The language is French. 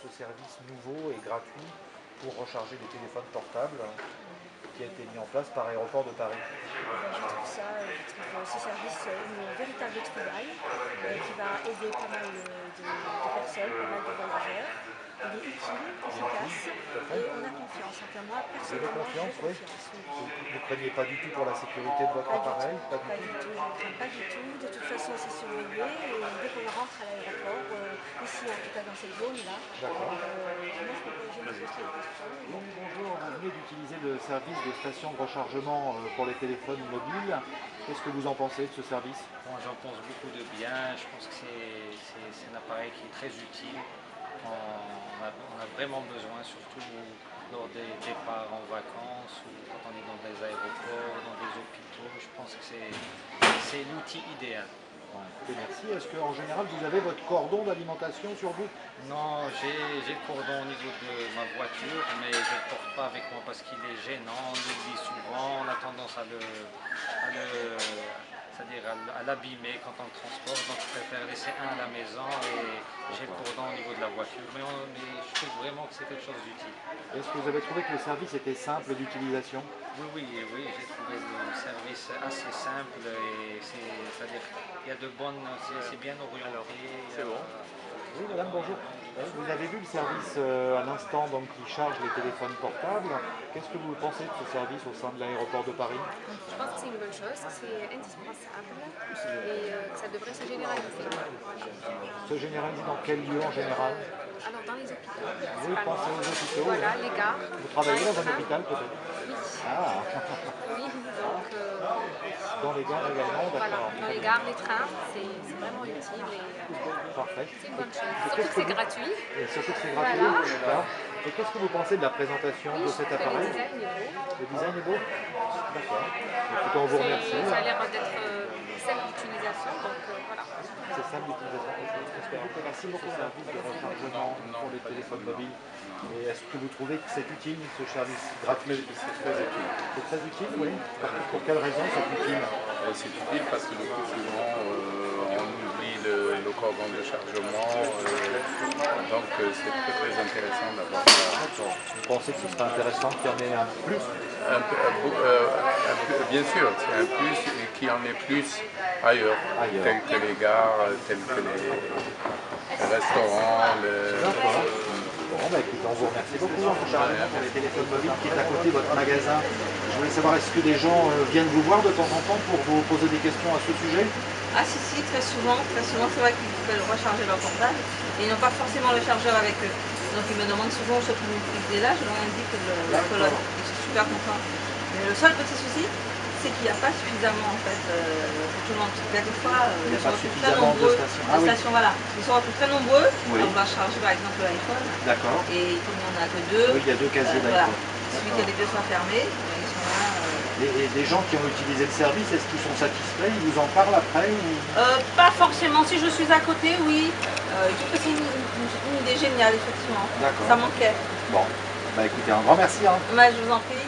ce service nouveau et gratuit pour recharger les téléphones portables qui a été mis en place par Aéroport de Paris? Je trouve ce service une véritable trouvaille qui va aider pas mal de personnes, pas mal de voyageurs. Il est utile, efficace et on a confiance. Enfin, moi, Vous avez personnellement, confiance, j'ai oui? confiance. Oui. Vous ne craignez pas du tout pour la sécurité de votre appareil? Pas du Pas tout. du tout, je ne crains pas du tout. De toute façon, c'est surveillé et dès qu'on rentre à l'aéroport, ici en tout cas dans cette zone-là, D'accord. moi je me pose pas de questions. Oui, bonjour, vous venez d'utiliser le service de station de rechargement pour les téléphones mobiles. Qu'est-ce que vous en pensez de ce service? Bon, j'en pense beaucoup de bien. Je pense que c'est un appareil qui est très utile. On a vraiment besoin, surtout lors des départs en vacances ou quand on est dans des aéroports, dans des hôpitaux. Je pense que c'est l'outil idéal. Bon, écoutez, merci. Est-ce qu'en général, vous avez votre cordon d'alimentation sur vous? Non, j'ai le cordon au niveau de ma voiture, mais je ne le porte pas avec moi parce qu'il est gênant, on l'oublie souvent, on a tendance c'est-à-dire à l'abîmer quand on le transporte, donc je préfère laisser un à la maison et j'ai le cordon au niveau de la voiture, mais je trouve vraiment que c'est quelque chose d'utile. Est-ce que vous avez trouvé que le service était simple d'utilisation? Oui, j'ai trouvé le service assez simple et c'est-à-dire qu'il y a de bonnes, c'est bien orienté. C'est bon. Oui, madame, bonjour. Vous avez vu le service à l'instant donc, qui charge les téléphones portables. Qu'est-ce que vous pensez de ce service au sein de l'aéroport de Paris? Je pense que c'est une bonne chose, c'est indispensable et ça devrait se généraliser. Se généralise dans quel lieu en général? Alors dans les hôpitaux, Oui, pensez aux hôpitaux. voilà, les gares. Vous travaillez dans un hôpital peut-être? Oui, Ah, oui, donc dans les gares également, voilà, d'accord. dans les gares, les trains, c'est vraiment utile et Parfait. c'est une bonne chose. Et Surtout que c'est gratuit. Et surtout que c'est gratuit. Voilà. D'accord. Et qu'est-ce que vous pensez de la présentation Oui, de je cet trouve que appareil? le design est beau. Le design est beau? D'accord. Écoutez, on vous remercie. Ça a l'air d'être simple d'utilisation, donc voilà. C'est simple d'utilisation. Merci beaucoup au service de rechargement pour les téléphones mobiles. Et est-ce que vous trouvez que c'est utile ce service gratuit? C'est très utile. C'est très utile, oui. Pour quelle raison c'est utile? C'est utile parce que le plus souvent on oublie le cordon de chargement, donc c'est très intéressant d'avoir ça. Vous pensez que ce serait intéressant qu'il y en ait un plus? Bien sûr, c'est un plus et qu'il y en ait plus ailleurs, tels que les gares, tels que les restaurants. Bon, bah écoutez, on vous remercie beaucoup pour les téléphones mobiles qui est à côté de votre magasin. Je voulais savoir, est-ce que des gens viennent vous voir de temps en temps pour vous poser des questions à ce sujet? Ah si, très souvent c'est vrai qu'ils veulent recharger leur portable et ils n'ont pas forcément le chargeur avec eux. Donc ils me demandent souvent où se trouve une là, je leur indique la colonne. Ils sont super contents. Mais le seul petit souci, c'est qu'il n'y a pas suffisamment en fait pour tout le monde. Parce que des fois, ils sont très nombreux. Stations, voilà. Ils sont très nombreux. Oui. On va charger par exemple l'iPhone. D'accord. Et comme il n'y en a que deux, Oui, il y a deux casiers voilà. d'iPhone. Il suffit que les deux soient fermés, ils sont là. Et des gens qui ont utilisé le service, est-ce qu'ils sont satisfaits? Ils vous en parlent après ou... Pas forcément. Si je suis à côté, oui. Je trouve que c'est une idée géniale, effectivement. D'accord. Ça manquait. Bon, bah écoutez, un grand merci. Hein. Mais je vous en prie.